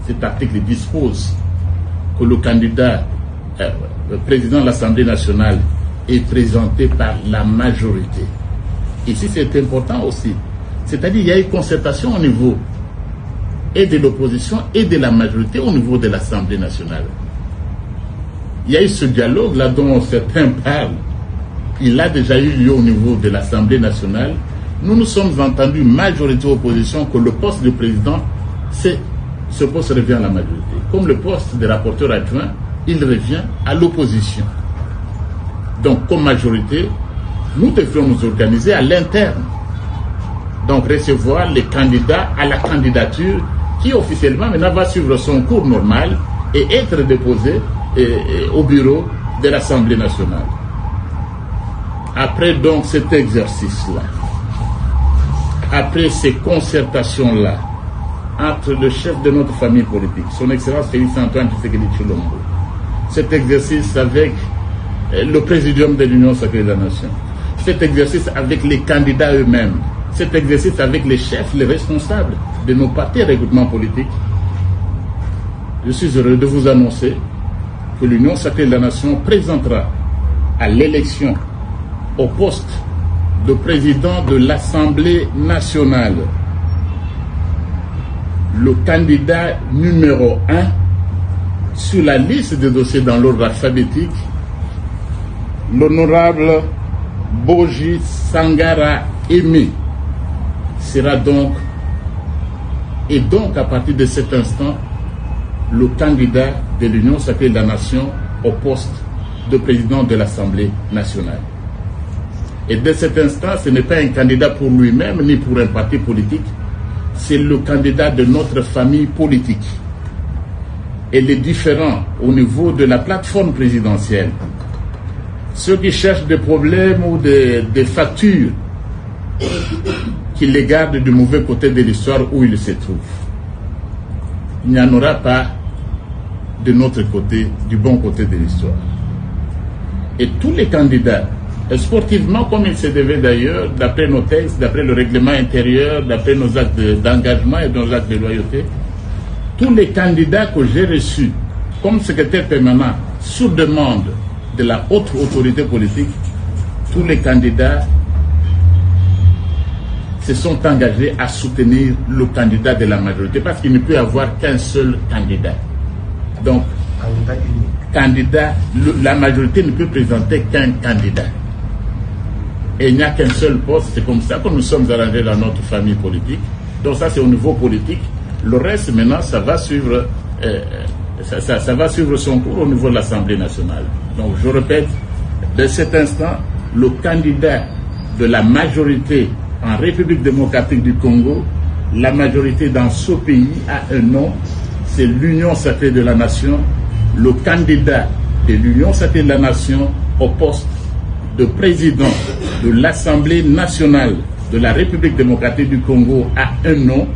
cet article dispose que le candidat président de l'Assemblée nationale est présenté par la majorité. Ici, c'est important aussi. C'est-à-dire qu'il y a une concertation au niveau et de l'opposition et de la majorité au niveau de l'Assemblée nationale. Il y a eu ce dialogue-là dont certains parlent. Il a déjà eu lieu au niveau de l'Assemblée nationale. Nous nous sommes entendus, majorité opposition, que le poste de président, ce poste revient à la majorité. Comme le poste de rapporteur adjoint, il revient à l'opposition. Donc, comme majorité, nous devrions nous organiser à l'interne. Donc, recevoir les candidats à la candidature qui officiellement maintenant va suivre son cours normal et être déposé au bureau de l'Assemblée nationale. Après donc cet exercice-là, après ces concertations-là, entre le chef de notre famille politique, son Excellence Félix Antoine Tshisekedi Tshilombo, cet exercice avec le présidium de l'Union sacrée de la Nation, cet exercice avec les candidats eux-mêmes, cet exercice avec les chefs, les responsables de nos partis et regroupements politiques, je suis heureux de vous annoncer que l'Union sacrée de la Nation présentera à l'élection au poste de président de l'Assemblée nationale le candidat numéro 1 sur la liste des dossiers dans l'ordre alphabétique, l'honorable Boji Sangara Aimé sera donc, et donc à partir de cet instant, le candidat de l'Union sacrée de la Nation au poste de président de l'Assemblée nationale. Et dès cet instant, ce n'est pas un candidat pour lui-même ni pour un parti politique, c'est le candidat de notre famille politique. Et les différents au niveau de la plateforme présidentielle, ceux qui cherchent des problèmes ou des factures, qui les gardent du mauvais côté de l'histoire où ils se trouvent. Il n'y en aura pas de notre côté, du bon côté de l'histoire. Et tous les candidats, sportivement comme il se devait d'ailleurs, d'après nos textes, d'après le règlement intérieur, d'après nos actes d'engagement et nos actes de loyauté, tous les candidats que j'ai reçus comme secrétaire permanent sous demande de la haute autorité politique, tous les candidats se sont engagés à soutenir le candidat de la majorité parce qu'il ne peut y avoir qu'un seul candidat. Donc, la majorité ne peut présenter qu'un candidat. Et il n'y a qu'un seul poste. C'est comme ça que nous sommes arrangés dans notre famille politique. Donc ça, c'est au niveau politique. Le reste, maintenant, ça va suivre, ça va suivre son cours au niveau de l'Assemblée nationale. Donc, je répète, de cet instant, le candidat de la majorité en République démocratique du Congo, la majorité dans ce pays a un nom, c'est l'Union sacrée de la Nation. Le candidat de l'Union sacrée de la Nation au poste de président de l'Assemblée nationale de la République démocratique du Congo a un nom,